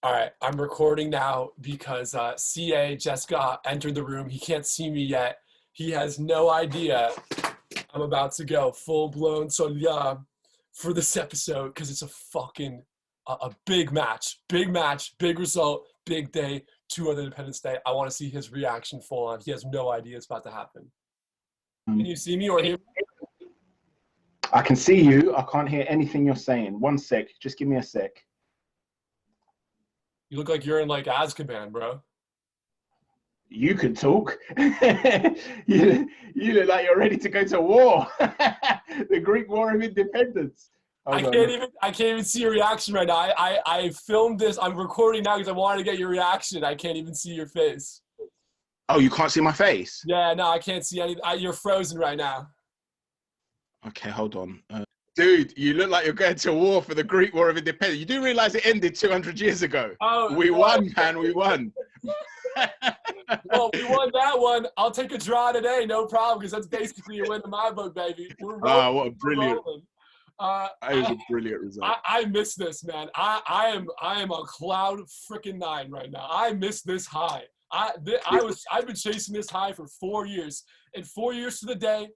All right, I'm recording now because CA just entered the room. He can't see me yet. He has no idea I'm about to go full blown Solia for this episode because it's a fucking a big match, big result, big day, 2 other Independence Day. I want to see his reaction full on. He has no idea it's about to happen. Can you see me or hear me? I can see you. I can't hear anything you're saying. 1 sec. Just give me a sec. You look like you're in like Azkaban, bro. You could talk. you look like you're ready to go to war. The Greek War of Independence. I can't even see your reaction right now. I filmed this. I'm recording now because I wanted to get your reaction. I can't even see your face. Oh, you can't see my face? Yeah, no, I can't see any. You're frozen right now. Okay, hold on. Dude, you look like you're going to war for the Greek War of Independence. You do realize it ended 200 years ago. Oh, we won, man. We won. Well, we won that one. I'll take a draw today, no problem, because that's basically a win in my book, baby. We're rolling. Oh, what a brilliant! That was a brilliant result. I miss this, man. I am on cloud freaking 9 right now. I miss this high. I've been chasing this high for 4 years, and 4 years to the day.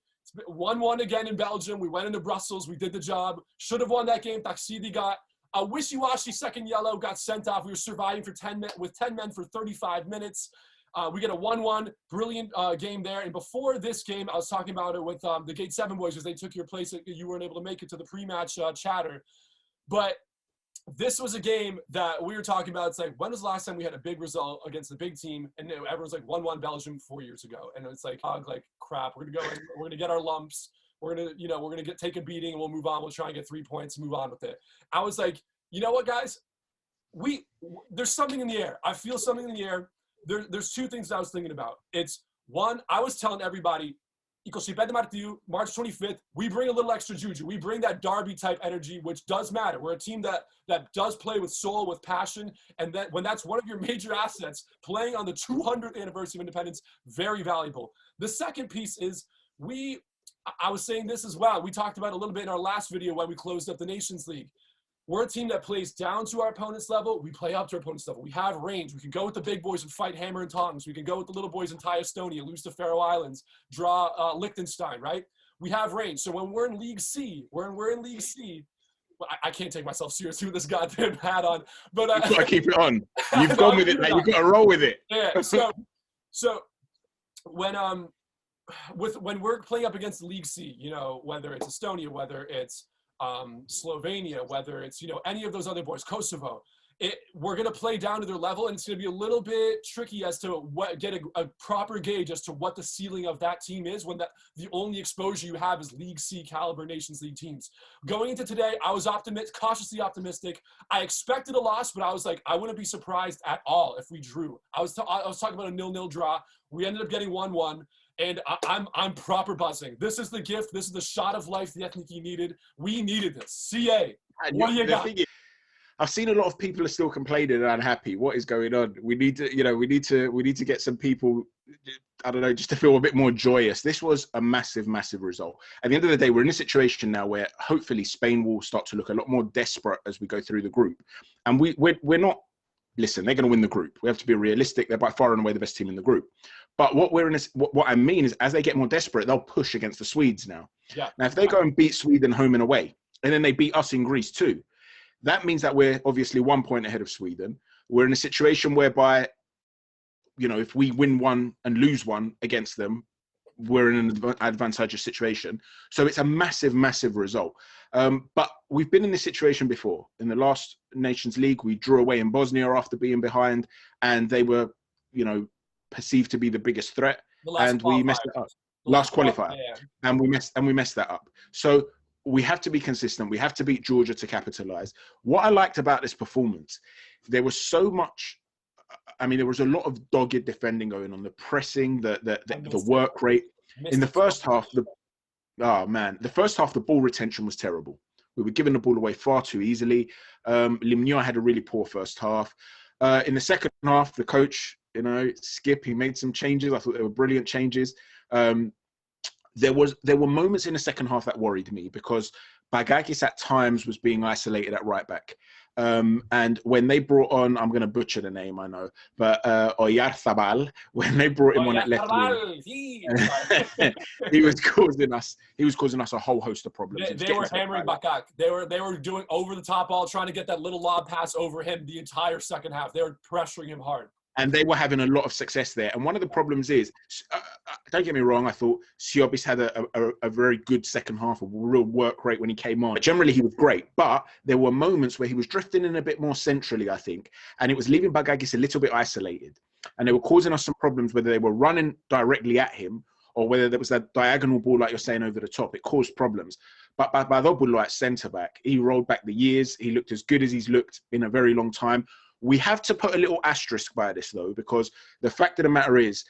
1-1 again in Belgium. We went into Brussels. We did the job. Should have won that game. Taxidi got a wishy-washy second yellow, got sent off. We were surviving for 10 men for 35 minutes. We get a 1-1, brilliant game there. And before this game, I was talking about it with the Gate 7 boys because they took your place. You weren't able to make it to the pre-match chatter. But this was a game that we were talking about. It's like, when was the last time we had a big result against a big team? And everyone's like 1-1 Belgium 4 years ago. And it's like, crap, we're going to go in, we're going to get our lumps. We're going to take a beating and we'll move on. We'll try and get 3 points and move on with it. I was like, you know what, guys? There's something in the air. I feel something in the air. There's 2 things that I was thinking about. It's one, I was telling everybody, March 25th, we bring a little extra juju. We bring that derby type energy, which does matter. We're a team that does play with soul, with passion, and that when that's one of your major assets, playing on the 200th anniversary of independence, very valuable. The second piece is I was saying this as well. We talked about it a little bit in our last video when we closed up the Nations League. We're a team that plays down to our opponent's level. We play up to our opponent's level. We have range. We can go with the big boys and fight hammer and tongs. We can go with the little boys and tie Estonia, lose to Faroe Islands, draw Liechtenstein, right? We have range. So when we're in League C, well, I can't take myself seriously with this goddamn hat on. But you've got to keep it on. You've gone with it, mate. You've got to roll with it. Yeah. So when we're playing up against League C, whether it's Estonia, whether it's Slovenia, whether it's, any of those other boys, Kosovo, we're going to play down to their level, and it's going to be a little bit tricky as to get a proper gauge as to what the ceiling of that team is when the only exposure you have is League C caliber Nations League teams. Going into today, I was cautiously optimistic. I expected a loss, but I was like, I wouldn't be surprised at all if we drew. I was talking about a 0-0 draw. We ended up getting 1-1. And I'm proper buzzing. This is the gift. This is the shot of life the Ethniki needed. We needed this. CA, what do you got? I've seen a lot of people are still complaining and unhappy. What is going on? We need to get some people, I don't know, just to feel a bit more joyous. This was a massive, massive result. At the end of the day, we're in a situation now where hopefully Spain will start to look a lot more desperate as we go through the group. And we're not. Listen, they're going to win the group. We have to be realistic. They're by far and away the best team in the group. But what I mean is, as they get more desperate, they'll push against the Swedes now. Yeah. Now, if they go and beat Sweden home and away, and then they beat us in Greece too, that means that we're obviously 1 point ahead of Sweden. We're in a situation whereby, if we win one and lose one against them, we're in an advantageous situation. So it's a massive, massive result. But we've been in this situation before. In the last Nations League, we drew away in Bosnia after being behind, and they were, perceived to be the biggest threat, and we messed it up. Last qualifier, yeah. and we messed that up. So we have to be consistent. We have to beat Georgia to capitalize. What I liked about this performance, there was so much. I mean, there was a lot of dogged defending going on, the pressing, the work rate. In the first half, the first half, the ball retention was terrible. We were giving the ball away far too easily. Limnua had a really poor first half. In the second half, the coach, Skip, he made some changes. I thought they were brilliant changes. There were moments in the second half that worried me because Bagakis at times was being isolated at right back. And when they brought on, I'm going to butcher the name, I know, but Oyarzabal, when they brought him on at left wing, he was causing us a whole host of problems. They were hammering Bakak. They were doing over the top ball, trying to get that little lob pass over him the entire second half. They were pressuring him hard. And they were having a lot of success there. And one of the problems is, don't get me wrong, I thought Siobis had a very good second half, a real work rate when he came on. Generally, he was great. But there were moments where he was drifting in a bit more centrally, I think. And it was leaving Bagagis a little bit isolated. And they were causing us some problems, whether they were running directly at him or whether there was that diagonal ball, like you're saying, over the top. It caused problems. But Badobulu at centre-back, he rolled back the years. He looked as good as he's looked in a very long time. We have to put a little asterisk by this, though, because the fact of the matter is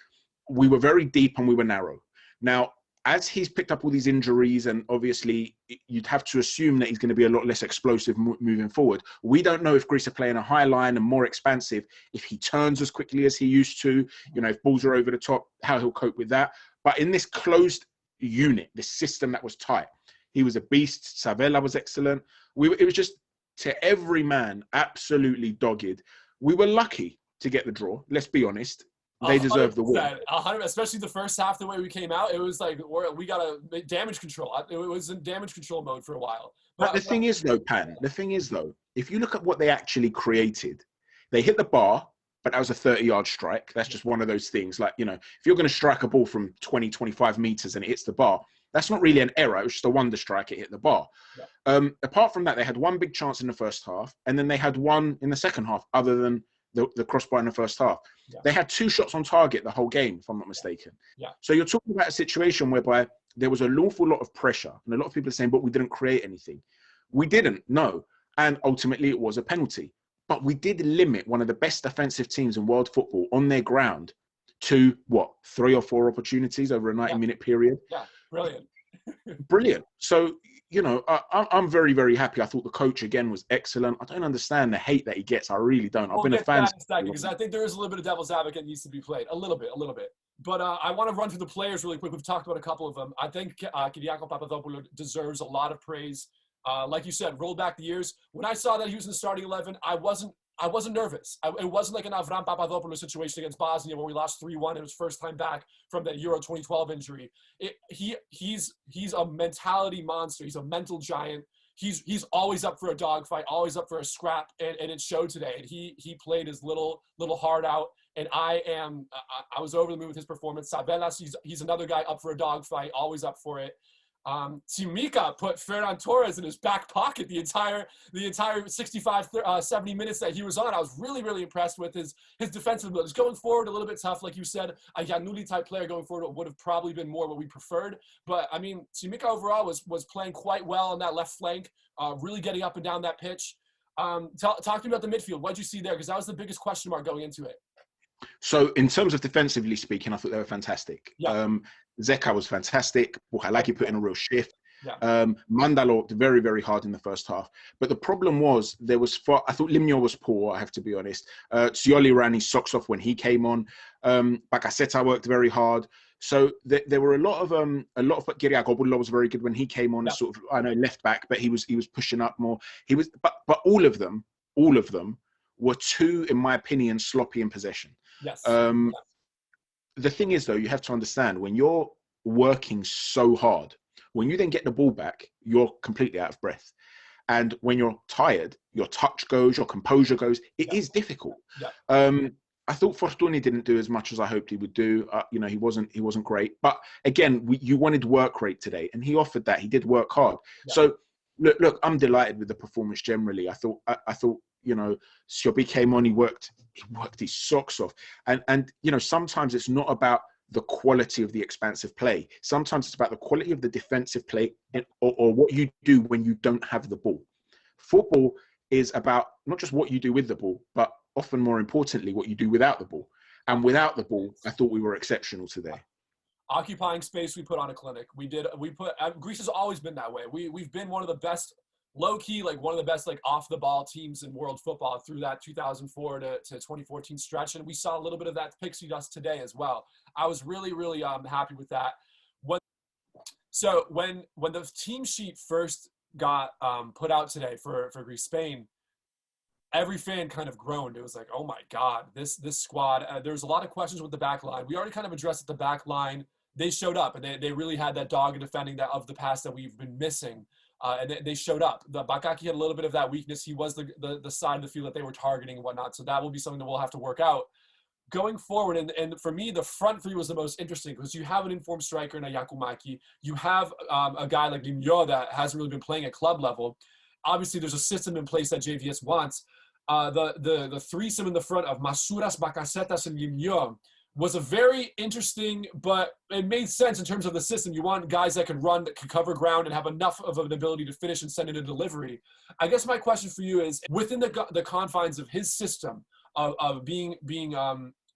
we were very deep and we were narrow. Now, as he's picked up all these injuries, and obviously you'd have to assume that he's going to be a lot less explosive moving forward. We don't know if Greece are playing a high line and more expansive, if he turns as quickly as he used to, if balls are over the top, how he'll cope with that. But in this closed unit, this system that was tight, he was a beast. Savella was excellent. It was just, to every man, absolutely dogged. We were lucky to get the draw. Let's be honest. They deserve the win. Especially the first half, the way we came out, it was like we got a damage control. It was in damage control mode for a while. But the thing is, though, Pan, if you look at what they actually created, they hit the bar, but that was a 30-yard strike. That's just one of those things. Like, if you're going to strike a ball from 20, 25 meters and it hits the bar, that's not really an error. It was just a wonder strike. It hit the bar. Yeah. Apart from that, they had one big chance in the first half, and then they had one in the second half, other than the crossbar in the first half. Yeah. They had 2 shots on target the whole game, if I'm not mistaken. Yeah. So you're talking about a situation whereby there was an awful lot of pressure, and a lot of people are saying, but we didn't create anything. We didn't, no. And ultimately, it was a penalty. But we did limit one of the best defensive teams in world football on their ground to, 3 or 4 opportunities over a 90-minute period. Yeah. Brilliant. Brilliant. So, I'm very, very happy. I thought the coach, again, was excellent. I don't understand the hate that he gets. I really don't. I've been a fan. Because I think there is a little bit of devil's advocate needs to be played. A little bit. But I want to run through the players really quick. We've talked about a couple of them. I think Kyriakos Papadopoulou deserves a lot of praise. Like you said, roll back the years. When I saw that he was in the starting 11, I wasn't nervous. It wasn't like an Avram Papadopoulou situation against Bosnia where we lost 3-1. It was first time back from that Euro 2012 injury. He's a mentality monster. He's a mental giant. He's always up for a dogfight, always up for a scrap, and it showed today. And he played his little heart out. And I was over the moon with his performance. Sabelas, he's another guy up for a dogfight, always up for it. Simica put Ferran Torres in his back pocket the entire 65, 70 minutes that he was on. I was really, really impressed with his defensive abilities. Going forward, a little bit tough. Like you said, a Giannulli type player going forward would have probably been more what we preferred. But, I mean, Simica overall was playing quite well on that left flank, really getting up and down that pitch. Talk to me about the midfield. What did you see there? Because that was the biggest question mark going into it. So in terms of defensively speaking, I thought they were fantastic. Yeah. Zeka was fantastic. Buhalaki put in a real shift. Yeah. Mandalo worked very, very hard in the first half. But the problem was I thought Limnio was poor, I have to be honest. Scioli ran his socks off when he came on. Bacaseta worked very hard. So there were a lot of Kyriakopoulos was very good when he came on, sort of, left back, but he was pushing up more. But all of them were too, in my opinion, sloppy in possession. Yes. The thing is, though, you have to understand, when you're working so hard, when you then get the ball back, you're completely out of breath. And when you're tired, your touch goes, your composure goes. It is difficult. Yeah. I thought Fortuny didn't do as much as I hoped he would do. He wasn't great. But again, you wanted work rate today, and he offered that. He did work hard. Yeah. So look, I'm delighted with the performance generally. I thought Siobi came on, he worked his socks off. And sometimes it's not about the quality of the expansive play. Sometimes it's about the quality of the defensive play or what you do when you don't have the ball. Football is about not just what you do with the ball, but often more importantly, what you do without the ball. And without the ball, I thought we were exceptional today. Occupying space, we put on a clinic. Greece has always been that way. We've been one of the best, low-key, like one of the best, like off-the-ball teams in world football through that 2004 to 2014 stretch. And we saw a little bit of that pixie dust today as well. I was really, really happy with that. When the team sheet first got put out today for Greece Spain, every fan kind of groaned. It was like, oh my God, this squad. There's a lot of questions with the back line. We already kind of addressed the back line. They showed up, and they really had that dog in defending that of the past that we've been missing. And they showed up. The Bakaki had a little bit of that weakness. He was the side of the field that they were targeting and whatnot. So that will be something that we'll have to work out going forward. And for me, the front three was the most interesting because you have an informed striker in a Yakumaki. You have a guy like Limyo that hasn't really been playing at club level. Obviously, there's a system in place that JVS wants. The threesome in the front of Masuras, Bakasetas, and Limyo was a very interesting, but it made sense in terms of the system. You want guys that can run, that can cover ground, and have enough of an ability to finish and send in a delivery. I guess my question for you is, within the confines of his system of being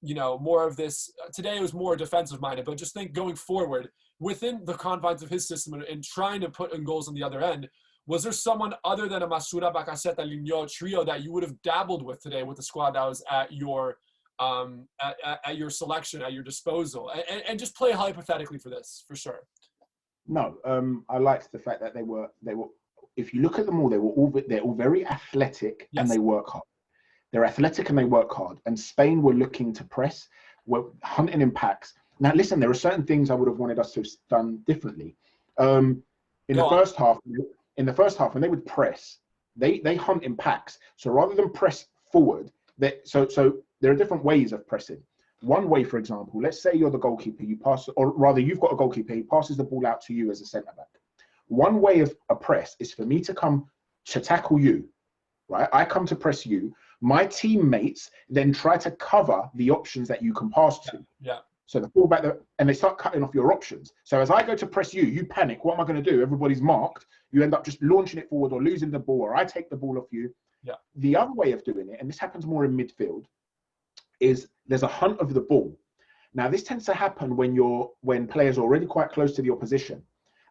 you know, more of this, today it was more defensive minded, but just think going forward within the confines of his system and trying to put in goals on the other end, was there someone other than a Masura, Bakaseta, Limyo trio that you would have dabbled with today with the squad that was at your selection, at your disposal, and just play hypothetically for this, for sure? No, I liked the fact that they were. If you look at them all, they're all very athletic. Yes. And they work hard. They're athletic and they work hard. And Spain were looking to press, were hunting in packs. Now, listen, there are certain things I would have wanted us to have done differently. In the first half, when they would press, they hunt in packs. So rather than press forward, so there are different ways of pressing. One way, for example, let's say you're the goalkeeper, you pass, or rather you've got a goalkeeper, he passes the ball out to you as a centre back. One way of a press is for me to come to tackle you, right? I come to press you. My teammates then try to cover the options that you can pass to. Yeah. So the fullback, and they start cutting off your options. So as I go to press you, you panic. What am I going to do? Everybody's marked. You end up just launching it forward or losing the ball, or I take the ball off you. Yeah. The other way of doing it, and this happens more in midfield, is there's a hunt of the ball. Now this tends to happen when players are already quite close to the opposition.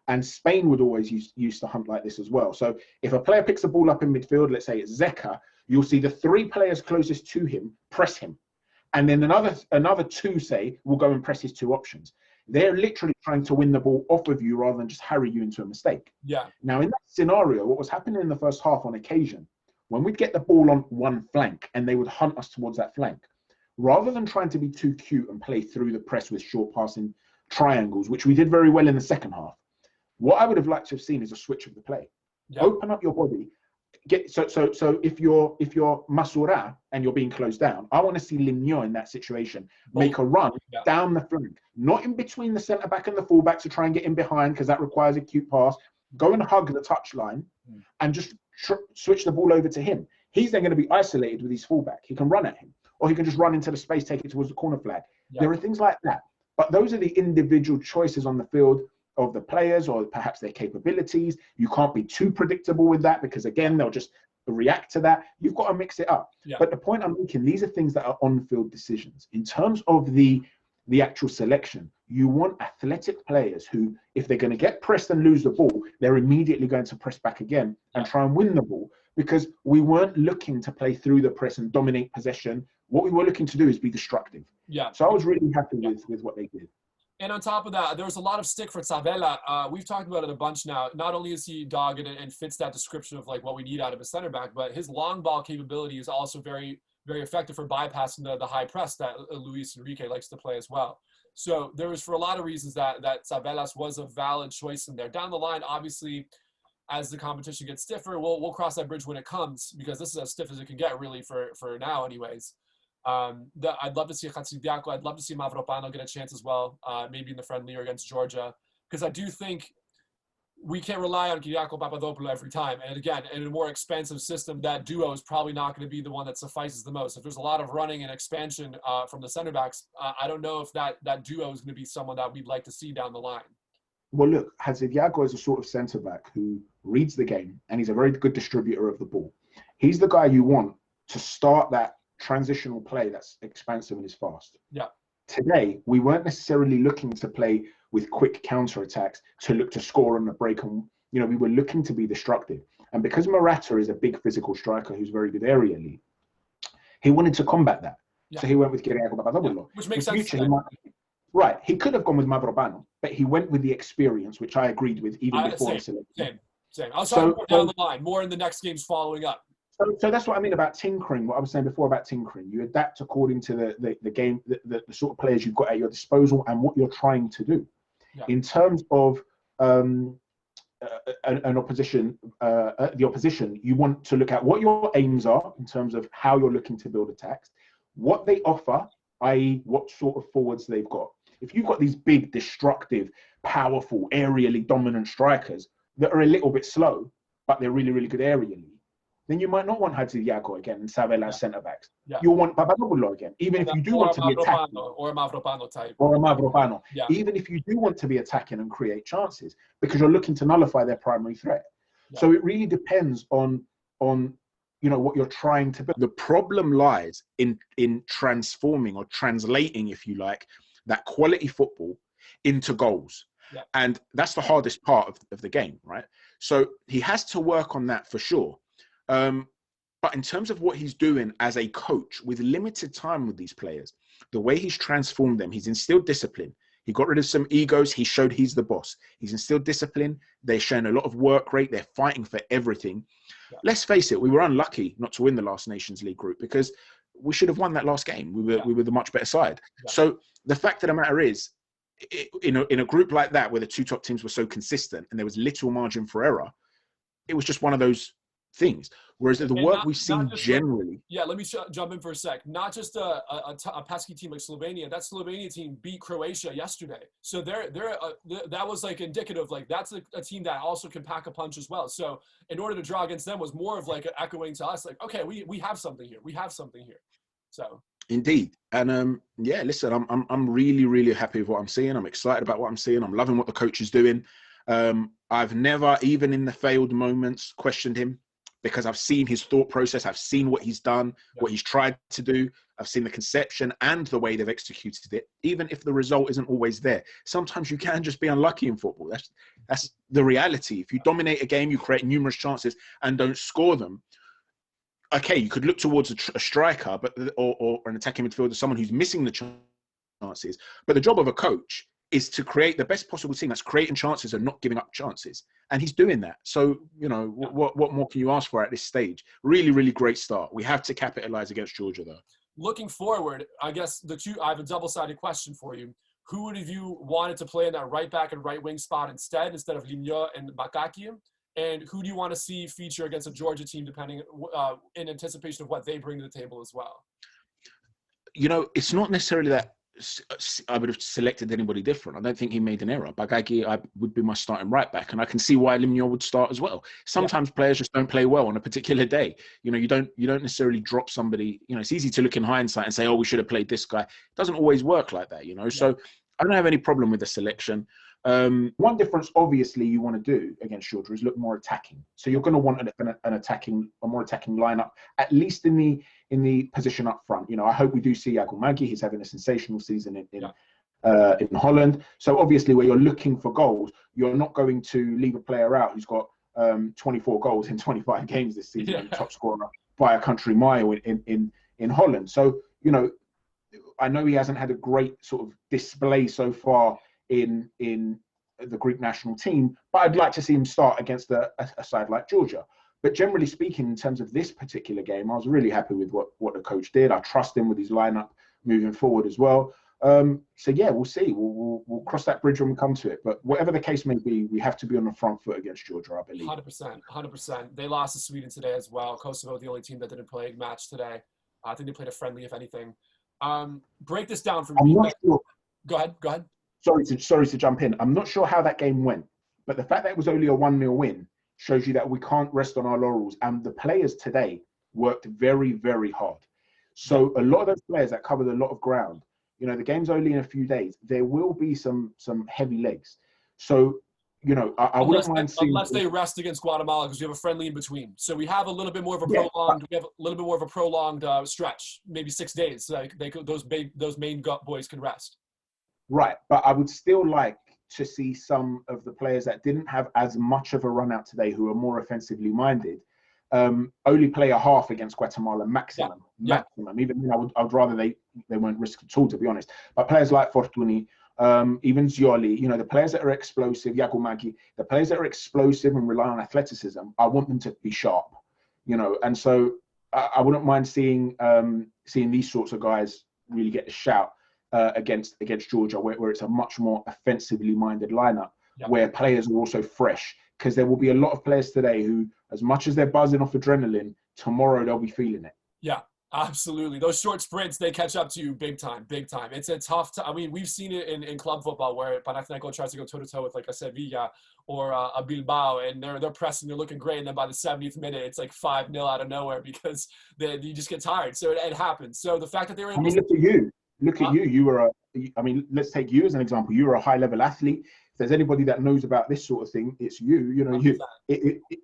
And Spain would always use to hunt like this as well. So if a player picks the ball up in midfield, let's say it's Zeka, you'll see the three players closest to him press him. And then another two, say, will go and press his two options. They're literally trying to win the ball off of you rather than just harry you into a mistake. Yeah. Now, in that scenario, what was happening in the first half on occasion, when we'd get the ball on one flank and they would hunt us towards that flank, rather than trying to be too cute and play through the press with short passing triangles, which we did very well in the second half, what I would have liked to have seen is a switch of the play. Yeah. Open up your body. So if you're Masura and you're being closed down, I want to see Limyo in that situation make a run down the flank, not in between the centre back and the fullback to try and get in behind because that requires a cute pass. Go and hug the touchline and just switch the ball over to him. He's then going to be isolated with his fullback. He can run at him, or he can just run into the space, take it towards the corner flag. Yeah. There are things like that, but those are the individual choices on the field of the players, or perhaps their capabilities. You can't be too predictable with that because again, they'll just react to that. You've got to mix it up. Yeah. But the point I'm making, these are things that are on-field decisions. In terms of the actual selection, you want athletic players who, if they're going to get pressed and lose the ball, they're immediately going to press back again and try and win the ball, because we weren't looking to play through the press and dominate possession. What we were looking to do is be destructive. Yeah. So I was really happy with what they did. And on top of that, there was a lot of stick for Tzavela. We've talked about it a bunch now. Not only is he dogged and fits that description of like what we need out of a center back, but his long ball capability is also very, very effective for bypassing the high press that Luis Enrique likes to play as well. So there was, for a lot of reasons, that Tzavelas was a valid choice in there. Down the line, obviously, as the competition gets stiffer, we'll cross that bridge when it comes, because this is as stiff as it can get, really, for now anyways. I'd love to see Hatzidiako. I'd love to see Mavropano get a chance as well, maybe in the friendly or against Georgia, because I do think we can't rely on Kyriako Papadopoulou every time. And again, in a more expansive system, that duo is probably not going to be the one that suffices the most. If there's a lot of running and expansion from the center backs, I don't know if that duo is going to be someone that we'd like to see down the line. Well, look, Hatzidiako is a sort of center back who reads the game, and he's a very good distributor of the ball. He's the guy you want to start that transitional play that's expansive and is fast. Yeah. Today, we weren't necessarily looking to play with quick counter-attacks to look to score on the break. And, we were looking to be destructive. And because Morata is a big physical striker who's very good aerially, he wanted to combat that. Yeah. So he went with Kyriako Papadopoulou. Which makes sense. Right. He could have gone with Mavropano, but he went with the experience, which I agreed with even before the selection. Same. I was talking So, more down the line, more in the next games following up. so that's what I mean about tinkering. What I was saying before about tinkering, you adapt according to the game, the sort of players you've got at your disposal and what you're trying to do. Yeah. In terms of an opposition, the opposition, you want to look at what your aims are in terms of how you're looking to build attacks, what they offer, i.e., what sort of forwards they've got. If you've got these big, destructive, powerful, aerially dominant strikers that are a little bit slow, but they're really, really good aerially, then you might not want Hadzi Yago again and Savela as centre backs. Yeah. You'll want Babadobulo again, even if you do want to be attacking. Or a Mavropano type. Or a Mavropano. Yeah. Even if you do want to be attacking and create chances, because you're looking to nullify their primary threat. Yeah. So it really depends on what you're trying to build. The problem lies in transforming or translating, if you like, that quality football into goals. Yeah. And that's the hardest part of the game, right? So he has to work on that for sure. But in terms of what he's doing as a coach with limited time with these players, the way he's transformed them, he's instilled discipline. He got rid of some egos. He showed he's the boss. He's instilled discipline. They're showing a lot of work rate. They're fighting for everything. Yeah. Let's face it, we were unlucky not to win the last Nations League group because we should have won that last game. We were the much better side. Yeah. So the fact of the matter is, in a group like that where the two top teams were so consistent and there was little margin for error, it was just one of those things. Whereas the work we've seen generally... Let me jump in for a sec. Not just a pesky team like Slovenia. That Slovenia team beat Croatia yesterday. So that was like indicative. Like that's a team that also can pack a punch as well. So in order to draw against them was more of like echoing to us like, okay, we have something here. We have something here. So... Indeed. And listen, I'm really, really happy with what I'm seeing. I'm excited about what I'm seeing. I'm loving what the coach is doing. I've never, even in the failed moments, questioned him because I've seen his thought process. I've seen what he's done, what he's tried to do. I've seen the conception and the way they've executed it, even if the result isn't always there. Sometimes you can just be unlucky in football. That's the reality. If you dominate a game, you create numerous chances and don't score them. Okay, you could look towards a striker, or an attacking midfielder, someone who's missing the chances. But the job of a coach is to create the best possible team that's creating chances and not giving up chances. And he's doing that. So, what more can you ask for at this stage? Really, really great start. We have to capitalize against Georgia, though. Looking forward, I guess I have a double-sided question for you. Who would have you wanted to play in that right back and right wing spot instead of Limnia and Bakaki? And who do you want to see feature against a Georgia team, depending in anticipation of what they bring to the table as well? It's not necessarily that I would have selected anybody different. I don't think he made an error. Bagagi would be my starting right back, and I can see why Limnia would start as well. Sometimes players just don't play well on a particular day. You don't necessarily drop somebody. It's easy to look in hindsight and say, "Oh, we should have played this guy." It doesn't always work like that, So I don't have any problem with the selection. One difference, obviously, you want to do against Georgia is look more attacking. So you're going to want a more attacking lineup, at least in the position up front. I hope we do see Yago Maggi. He's having a sensational season in Holland. So obviously, where you're looking for goals, you're not going to leave a player out who's got 24 goals in 25 games this season, and top scorer by a country mile in Holland. So I know he hasn't had a great sort of display so far in the Greek national team, but I'd like to see him start against a side like Georgia. But generally speaking, in terms of this particular game, I was really happy with what the coach did. I trust him with his lineup moving forward as well. So yeah, we'll see. We'll cross that bridge when we come to it. But whatever the case may be, we have to be on the front foot against Georgia, I believe. 100%. They lost to Sweden today as well. Kosovo, the only team that didn't play a match today. I think they played a friendly, if anything. Break this down for me. I'm not sure. Go ahead. Sorry to jump in. I'm not sure how that game went, but the fact that it was only a 1-0 win shows you that we can't rest on our laurels. And the players today worked very, very hard. So a lot of those players that covered a lot of ground, the game's only in a few days. There will be some heavy legs. So, I wouldn't mind seeing... Unless they rest against Guatemala, because we have a friendly in between. So we have a little bit more of a prolonged stretch, maybe 6 days. So those main boys can rest. Right, but I would still like to see some of the players that didn't have as much of a run out today, who are more offensively minded, only play a half against Guatemala maximum. Even then, I would rather they won't risk at all, to be honest. But players like Fortuny, even Zioli, the players that are explosive, Yakumaki, the players that are explosive and rely on athleticism, I want them to be sharp, and so I wouldn't mind seeing these sorts of guys really get the shout against Georgia, where it's a much more offensively minded lineup, where players are also fresh, because there will be a lot of players today who, as much as they're buzzing off adrenaline, tomorrow they'll be feeling it. Yeah. Absolutely. Those short sprints, they catch up to you big time, big time. It's a tough time. I mean, we've seen it in club football where Panathinaikos tries to go toe-to-toe with like a Sevilla or a Bilbao, and they're pressing, they're looking great, and then by the 70th minute, it's like 5-0 out of nowhere because you just get tired. So it happens. So the fact that they were able look at you. Look at you. You were let's take you as an example. You were a high-level athlete. If there's anybody that knows about this sort of thing, it's you.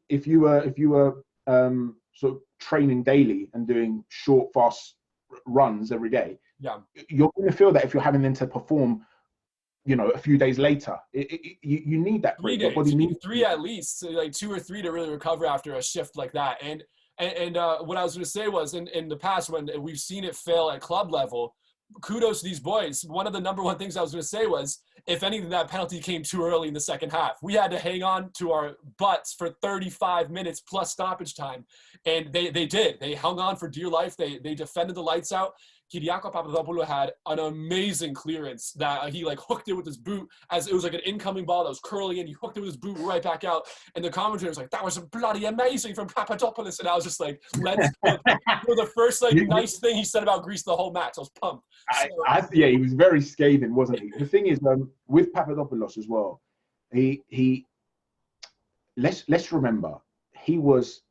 If you were sort of training daily and doing short, fast runs every day, you're going to feel that if you're having them to perform, a few days later, you need that break. 3 days, you need 3 at least, like 2 or 3 to really recover after a shift like that. And what I was going to say was in the past when we've seen it fail at club level, kudos to these boys. One of the number one things I was going to say was, if anything, that penalty came too early in the second half. We had to hang on to our butts for 35 minutes plus stoppage time. And they did. They hung on for dear life. They defended the lights out. Kyriakos Papadopoulos had an amazing clearance that he like hooked it with his boot, as it was like an incoming ball that was curling in. He hooked it with his boot right back out. And the commentator was like, that was bloody amazing from Papadopoulos. And I was just like, let's go. For the first nice thing he said about Greece the whole match. I was pumped. He was very scathing, wasn't he? The thing is, with Papadopoulos as well, let's remember, he was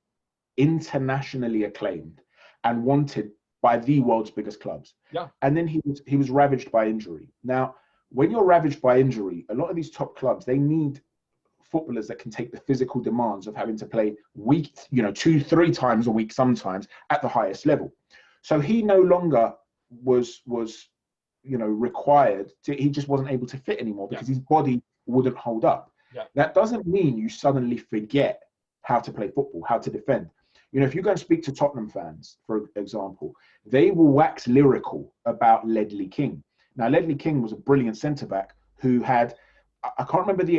internationally acclaimed and wanted by the world's biggest clubs. Yeah. And then he was ravaged by injury. Now, when you're ravaged by injury, a lot of these top clubs, they need footballers that can take the physical demands of having to play 2-3 times a week sometimes at the highest level. So he no longer was required to, he just wasn't able to fit anymore because his body wouldn't hold up. Yeah. That doesn't mean you suddenly forget how to play football, how to defend. If you go and speak to Tottenham fans, for example, they will wax lyrical about Ledley King. Now, Ledley King was a brilliant centre-back who had, I can't remember the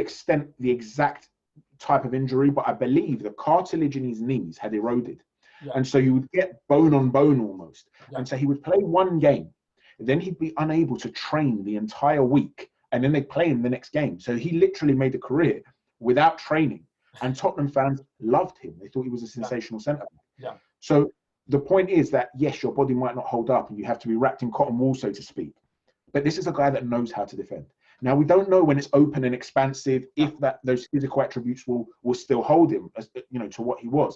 exact type of injury, but I believe the cartilage in his knees had eroded. Yeah. And so you would get bone on bone almost. Yeah. And so he would play one game, then he'd be unable to train the entire week, and then they'd play him the next game. So he literally made a career without training. And Tottenham fans loved him. They thought he was a sensational centre-back. Yeah. So the point is that, yes, your body might not hold up and you have to be wrapped in cotton wool, so to speak. But this is a guy that knows how to defend. Now, we don't know when it's open and expansive if those physical attributes will still hold him, to what he was.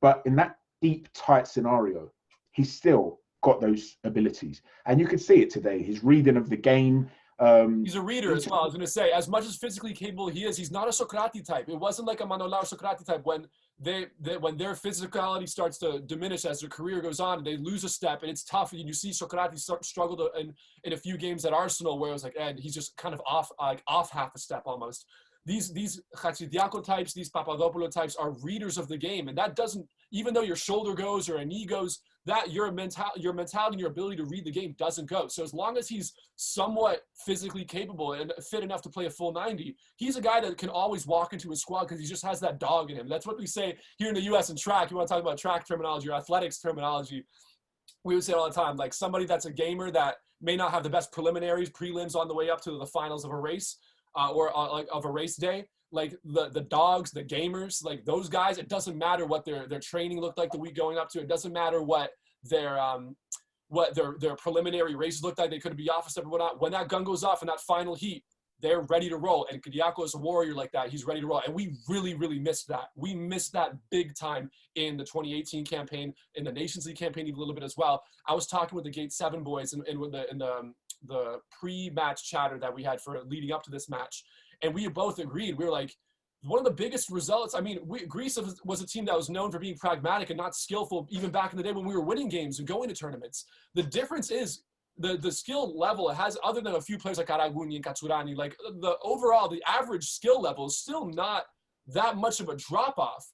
But in that deep, tight scenario, he's still got those abilities. And you could see it today. His reading of the game. He's a reader as well. I was going to say, as much as physically capable he is, he's not a Socrati type. It wasn't like a Manolao Socrati type when when their physicality starts to diminish as their career goes on, they lose a step, and it's tough. And you see Socrati struggle in a few games at Arsenal where it was like, and he's just kind of off half a step almost. These Chatzidiaco types, these Papadopoulos types are readers of the game, and that doesn't, even though your shoulder goes or a knee goes, that your mentality and your ability to read the game doesn't go. So as long as he's somewhat physically capable and fit enough to play a full 90, he's a guy that can always walk into a squad because he just has that dog in him. That's what we say here in the U.S. in track. You want to talk about track terminology or athletics terminology, we would say all the time, like somebody that's a gamer that may not have the best prelims on the way up to the finals of a race, or like of a race day, like the dogs, the gamers, like those guys, it doesn't matter what their training looked like the week going up to. It doesn't matter what their preliminary races looked like. They could be off a step or whatnot. When that gun goes off in that final heat, they're ready to roll. And Kyriakos is a warrior like that. He's ready to roll. And we really, really missed that. We missed that big time in the 2018 campaign, in the Nations League campaign a little bit as well. I was talking with the Gate 7 boys in the pre-match chatter that we had for leading up to this match. And we both agreed. We were like, one of the biggest results, I mean, Greece was a team that was known for being pragmatic and not skillful even back in the day when we were winning games and going to tournaments. The difference is the skill level has, other than a few players like Araguni and Katsurani, like the average skill level is still not that much of a drop-off.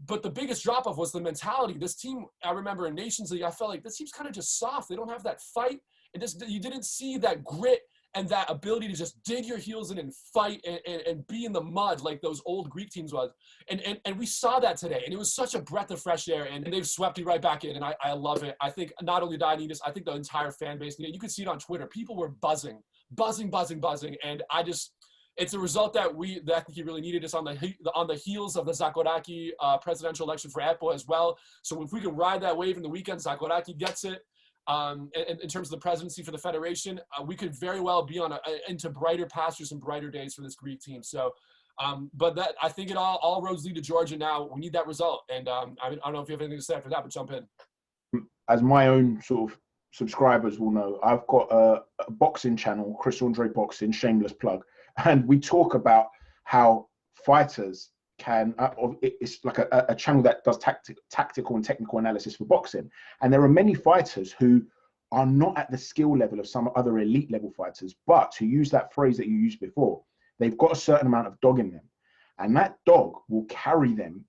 But the biggest drop-off was the mentality. This team, I remember in Nations League, I felt like this team's kind of just soft. They don't have that fight. You didn't see that grit and that ability to just dig your heels in and fight and be in the mud like those old Greek teams was. And we saw that today, and it was such a breath of fresh air, and they've swept me right back in, and I love it. I think not only Dionysus, I think the entire fan base, you could see it on Twitter. People were buzzing, and it's a result that I think he really needed. Us on the heels of the Zakoraki presidential election for EPO as well. So if we can ride that wave in the weekend, Zakoraki gets it. In terms of the presidency for the federation, we could very well be into brighter pastures and brighter days for this Greek team. So, but that, I think it all roads lead to Georgia now. We need that result. And I don't know if you have anything to say after that, but jump in. As my own sort of subscribers will know, I've got a boxing channel, Chris Andre Boxing, shameless plug. And we talk about how fighters can, it's like a channel that does tactical and technical analysis for boxing. And there are many fighters who are not at the skill level of some other elite level fighters, but to use that phrase that you used before, they've got a certain amount of dog in them. And that dog will carry them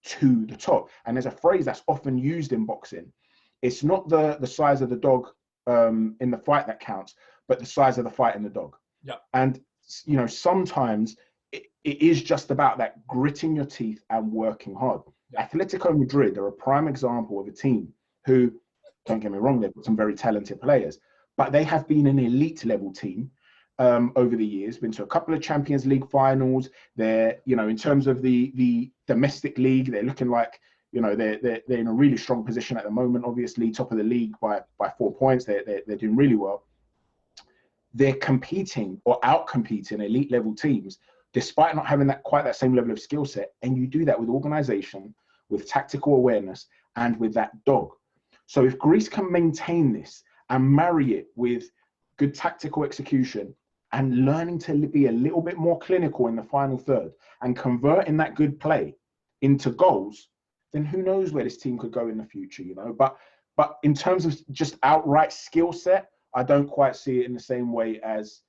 to the top. And there's a phrase that's often used in boxing. It's not the size of the dog in the fight that counts, but the size of the fight in the dog. Yeah. And, you know, sometimes it is just about that gritting your teeth and working hard. Yeah. Atletico Madrid are a prime example of a team who, don't get me wrong, they've got some very talented players, but they have been an elite level team over the years, been to a couple of Champions League finals. They're, you know, in terms of the domestic league, they're looking like, you know, they're in a really strong position at the moment, obviously top of the league by 4 points. They're doing really well. They're competing or out-competing elite level teams despite not having quite that same level of skill set. And you do that with organization, with tactical awareness, and with that dog. So if Greece can maintain this and marry it with good tactical execution and learning to be a little bit more clinical in the final third and converting that good play into goals, then who knows where this team could go in the future, you know? But in terms of just outright skill set, I don't quite see it in the same way as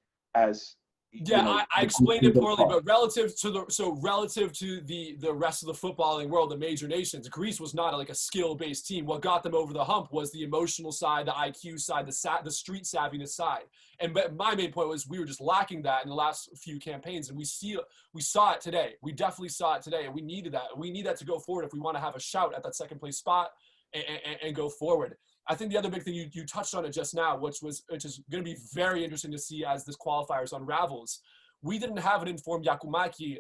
yeah, you know, I explained it poorly, but relative to the rest of the footballing world, the major nations, Greece was not like a skill-based team. What got them over the hump was the emotional side, the IQ side, the street savviness side. And but my main point was we were just lacking that in the last few campaigns, and we saw it today. We definitely saw it today, and we needed that. We need that to go forward if we want to have a shout at that second place spot and go forward. I think the other big thing you touched on it just now, which is going to be very interesting to see as this qualifiers unravels. We didn't have an informed Yakumaki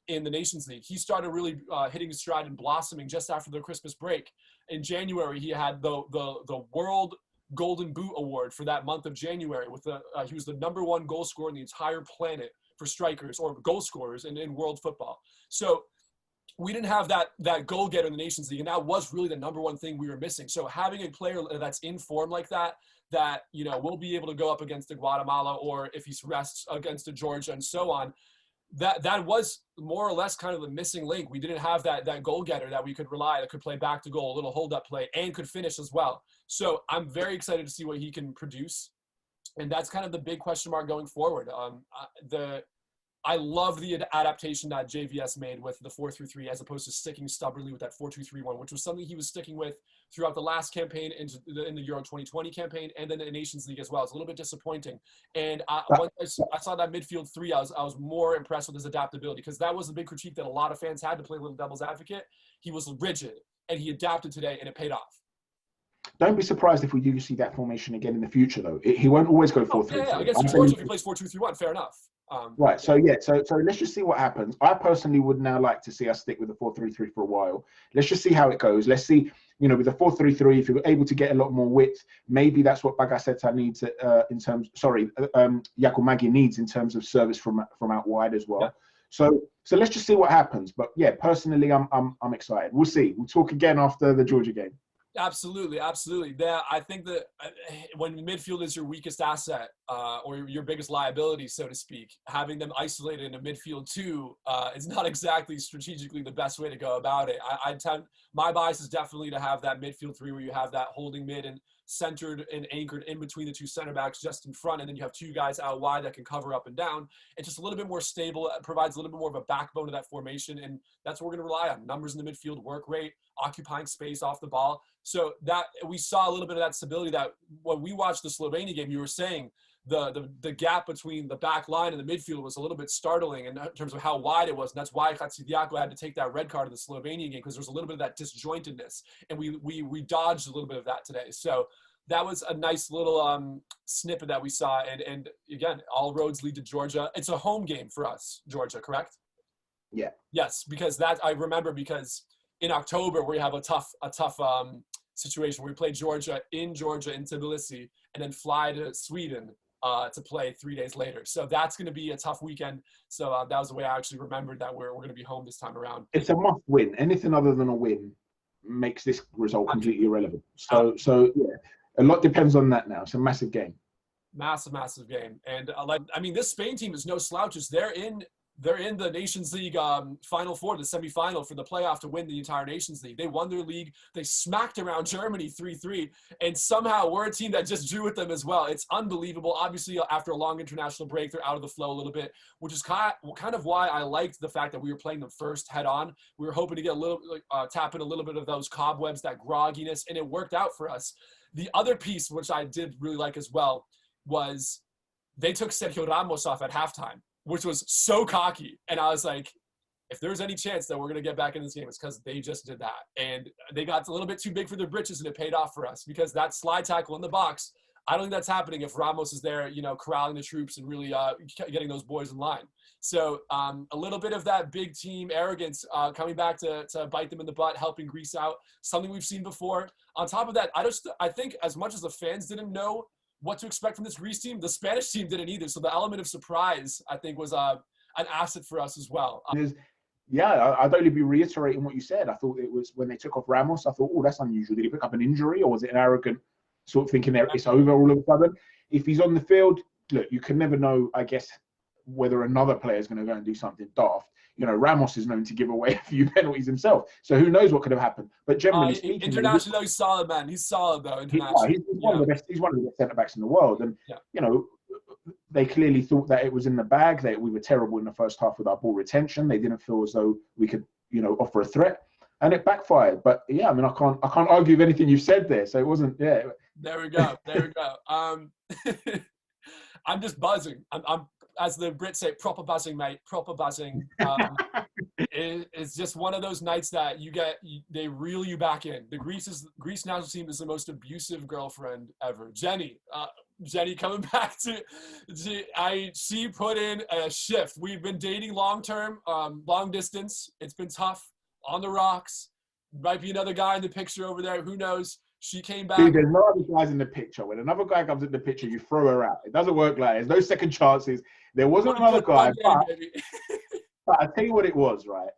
in the Nations League. He started really hitting his stride and blossoming just after the Christmas break. In January, he had the World Golden Boot Award for that month of January. He was the #1 goal scorer in the entire planet for strikers or goal scorers in world football. So we didn't have that goal getter in the Nations League, and that was really the #1 thing we were missing. So having a player that's in form like that, you know, will be able to go up against the Guatemala, or if he rests against the Georgia and so on, that was more or less kind of the missing link. We didn't have that goal getter that we could rely, that could play back to goal, a little hold up play, and could finish as well. So I'm very excited to see what he can produce, and that's kind of the big question mark going forward. I love the adaptation that JVS made with the 4-3-3 as opposed to sticking stubbornly with that 4-2-3-1, which was something he was sticking with throughout the last campaign in the Euro 2020 campaign, and then the Nations League as well. It's a little bit disappointing. And once I saw that midfield three, I was more impressed with his adaptability, because that was the big critique that a lot of fans had, to play a little devil's advocate. He was rigid, and he adapted today, and it paid off. Don't be surprised if we do see that formation again in the future, though. He won't always go 4-3-3. Yeah, against Georgia, if he plays 4-2-3-1, fair enough. Right. So let's just see what happens. I personally would now like to see us stick with the 4-3-3 for a while. Let's just see how it goes. Let's see, you know, with the 4-3-3, if you're able to get a lot more width, maybe that's what Bagaseta needs in terms. Yakumagi needs in terms of service from out wide as well. Yeah. So let's just see what happens. But yeah, personally, I'm excited. We'll see. We'll talk again after the Georgia game. Absolutely. I think that when midfield is your weakest asset or your biggest liability, so to speak, having them isolated in a midfield too is not exactly strategically the best way to go about it. My bias is definitely to have that midfield three where you have that holding mid and centered and anchored in between the two center backs just in front, and then you have two guys out wide that can cover up and down. It's just a little bit more stable. It provides a little bit more of a backbone to that formation, and that's what we're going to rely on. Numbers in the midfield, work rate, occupying space off the ball. So that we saw a little bit of that stability that when we watched the Slovenia game, you were saying the gap between the back line and the midfield was a little bit startling in terms of how wide it was. And that's why Hatsidiako had to take that red card in the Slovenian game, because there was a little bit of that disjointedness. And we dodged a little bit of that today. So that was a nice little snippet that we saw. And again, all roads lead to Georgia. It's a home game for us, Georgia, correct? Yeah. Yes, because that I remember, because in October we have a tough situation where we play Georgia in Tbilisi, and then fly to Sweden to play 3 days later. So that's going to be a tough weekend. So that was the way I actually remembered that we're going to be home this time around. It's a must win. Anything other than a win makes this result completely irrelevant. So yeah, a lot depends on that now. It's a massive game. Massive game. And this Spain team is no slouches. They're in the Nations League Final Four, the semifinal for the playoff to win the entire Nations League. They won their league. They smacked around Germany 3-3. And somehow we're a team that just drew with them as well. It's unbelievable. Obviously, after a long international break, they're out of the flow a little bit, which is kind of why I liked the fact that we were playing them first head on. We were hoping to get tap in a little bit of those cobwebs, that grogginess, and it worked out for us. The other piece, which I did really like as well, was they took Sergio Ramos off at halftime, which was so cocky. And I was like, if there's any chance that we're going to get back in this game, it's because they just did that. And they got a little bit too big for their britches, and it paid off for us, because that slide tackle in the box, I don't think that's happening if Ramos is there, corralling the troops and really getting those boys in line. So a little bit of that big team arrogance coming back to bite them in the butt, helping Greece out, something we've seen before. On top of that, I think as much as the fans didn't know what to expect from this Greece team, the Spanish team didn't either. So the element of surprise, I think, was an asset for us as well. Yeah, I'd only be reiterating what you said. I thought it was when they took off Ramos, I thought, oh, that's unusual. Did he pick up an injury, or was it an arrogant sort of thinking that it's over all of a sudden? If he's on the field, look, you can never know, I guess, whether another player is going to go and do something daft. Ramos is known to give away a few penalties himself. So who knows what could have happened. But generally speaking... Internationally, he's solid, man. He's solid, though. Internationally. He's one of the best. He's one of the best centre-backs in the world. And, they clearly thought that it was in the bag, that we were terrible in the first half with our ball retention. They didn't feel as though we could, offer a threat. And it backfired. But, yeah, I can't argue with anything you've said there. So it wasn't, yeah. There we go. I'm just buzzing. I'm as the Brits say, proper buzzing, mate. Proper buzzing. It's just one of those nights that they reel you back in. The Greece national team is the most abusive girlfriend ever. Jenny coming back she put in a shift. We've been dating long-term, long distance. It's been tough, on the rocks. Might be another guy in the picture over there. Who knows? She came back. Dude, there's no other guys in the picture. When another guy comes in the picture, you throw her out. It doesn't work like that. There's no second chances. There wasn't another guy. But I tell you what it was, right?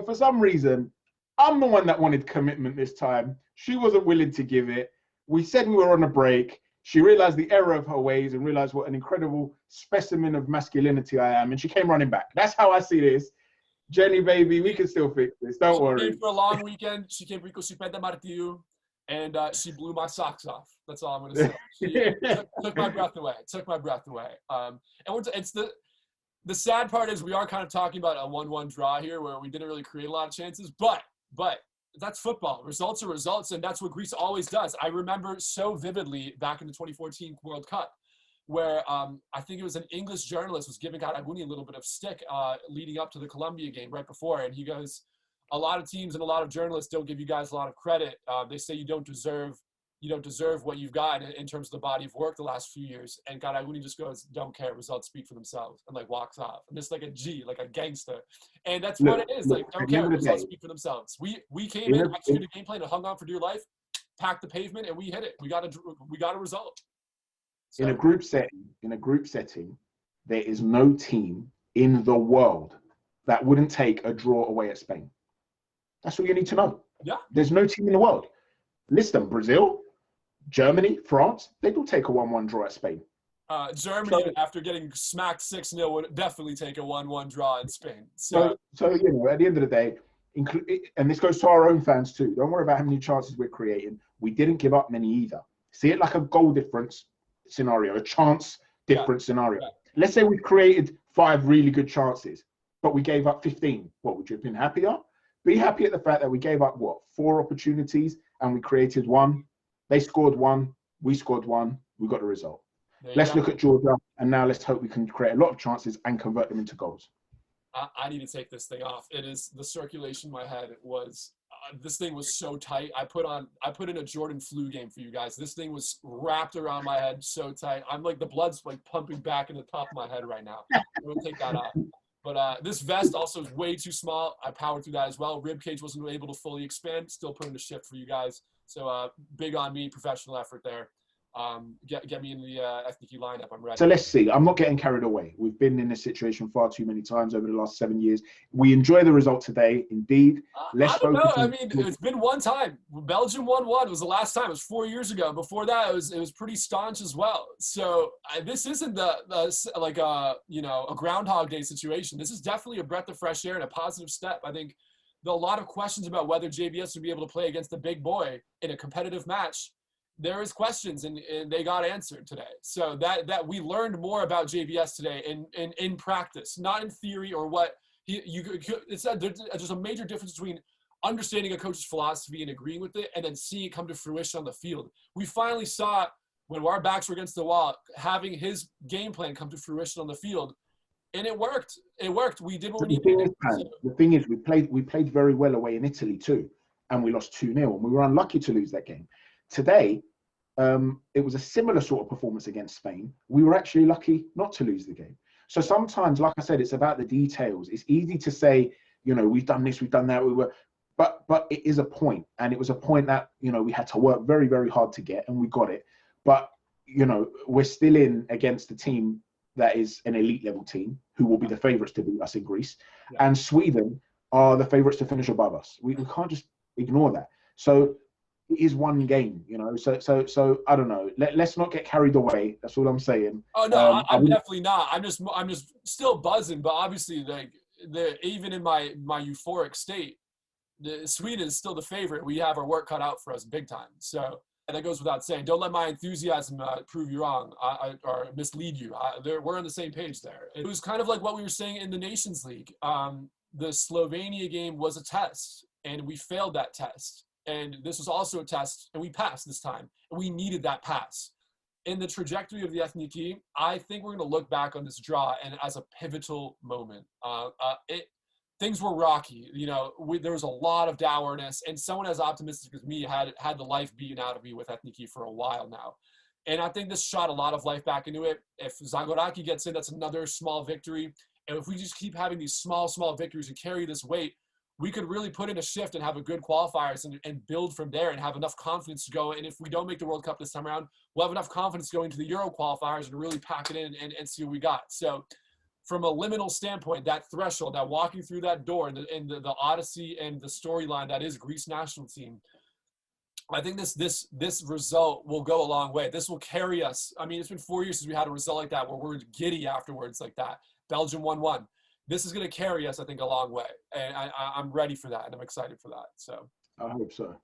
For some reason, I'm the one that wanted commitment this time. She wasn't willing to give it. We said we were on a break. She realized the error of her ways and realized what an incredible specimen of masculinity I am. And she came running back. That's how I see this. Jenny, baby, we can still fix this. Don't worry. She came for a long weekend. She came for Super Martiu, and she blew my socks off. That's all I'm going to say. She took my breath away. And it's the sad part is we are kind of talking about a 1-1 draw here where we didn't really create a lot of chances, but that's football. Results are results, and that's what Greece always does. I remember so vividly back in the 2014 World Cup where I think it was an English journalist was giving Karaguni a little bit of stick leading up to the Colombia game right before, and he goes, a lot of teams and a lot of journalists don't give you guys a lot of credit. They say you don't deserve what you've got in terms of the body of work the last few years. And Karaguni just goes, don't care, results speak for themselves, and walks off. And it's like a G, like a gangster. And that's what it is. Don't care, results speak for themselves. We came in, executed a game plan, and hung on for dear life, packed the pavement, and we hit it. We got a result. So. In a group setting, there is no team in the world that wouldn't take a draw away at Spain. That's all you need to know. Yeah. There's no team in the world. List them: Brazil, Germany, France. They'd all take a 1-1 draw at Spain. Germany, after getting smacked 6-0, would definitely take a 1-1 draw in Spain. So at the end of the day, and this goes to our own fans too. Don't worry about how many chances we're creating. We didn't give up many either. See it like a goal difference scenario, a chance difference scenario. Yeah. Let's say we created 5 really good chances, but we gave up 15. What, would you have been happier? Be happy at the fact that we gave up 4 opportunities and we created 1. They scored 1. We scored 1. We got the result. There you Let's go. look at Georgia, and now let's hope we can create a lot of chances and convert them into goals. I need to take this thing off. It is the circulation in my head was this thing was so tight. I put in a Jordan flu game for you guys. This thing was wrapped around my head so tight. I'm like the blood's like pumping back in the top of my head right now. I'm gonna take that off. But this vest also is way too small. I powered through that as well. Rib cage wasn't able to fully expand. Still putting the shift for you guys. So big on me, professional effort there. Get me in the FDQ lineup. I'm ready. So let's see. I'm not getting carried away. We've been in this situation far too many times over the last 7 years. We enjoy the result today, indeed. I don't know. I mean, it's been one time. Belgium 1-1 was the last time. It was 4 years ago. Before that, it was pretty staunch as well. So this isn't like a Groundhog Day situation. This is definitely a breath of fresh air and a positive step. I think a lot of questions about whether JBS would be able to play against the big boy in a competitive match. There is questions and they got answered today. So that we learned more about JBS today in practice, not in theory or what there's a major difference between understanding a coach's philosophy and agreeing with it and then seeing it come to fruition on the field. We finally saw when our backs were against the wall, having his game plan come to fruition on the field. And it worked. It worked. We did what we needed. The thing is, we played very well away in Italy too, and we lost 2-0, and we were unlucky to lose that game. Today, it was a similar sort of performance against Spain. We were actually lucky not to lose the game. So sometimes, like I said, it's about the details. It's easy to say, we've done this, we've done that, but it is a point, and it was a point that we had to work very, very hard to get, and we got it. But we're still in against the team that is an elite level team who will be the favourites to beat us in Greece, and Sweden are the favourites to finish above us. We can't just ignore that. So it is one game, So I don't know. Let's not get carried away. That's all I'm saying. Oh no, I'm definitely not. I'm just still buzzing. But obviously, even in my euphoric state, Sweden is still the favorite. We have our work cut out for us big time. So that goes without saying. Don't let my enthusiasm prove you wrong or mislead you. We're on the same page there. It was kind of like what we were saying in the Nations League. The Slovenia game was a test, and we failed that test. And this was also a test, and we passed this time. And we needed that pass. In the trajectory of the Ethniki, I think we're going to look back on this draw and as a pivotal moment. Things were rocky. There was a lot of dourness, and someone as optimistic as me had the life beaten out of me with Ethniki for a while now. And I think this shot a lot of life back into it. If Zagoraki gets in, that's another small victory. And if we just keep having these small victories and carry this weight, we could really put in a shift and have a good qualifiers and build from there and have enough confidence to go. And if we don't make the World Cup this time around, we'll have enough confidence going to the Euro qualifiers and really pack it in and see what we got. So from a liminal standpoint, that threshold, that walking through that door and the odyssey and the storyline that is Greece national team, I think this result will go a long way. This will carry us. I mean, it's been 4 years since we had a result like that where we're giddy afterwards like that. Belgium 1-1. This is going to carry us, I think, a long way. And I'm ready for that, and I'm excited for that. So I hope so.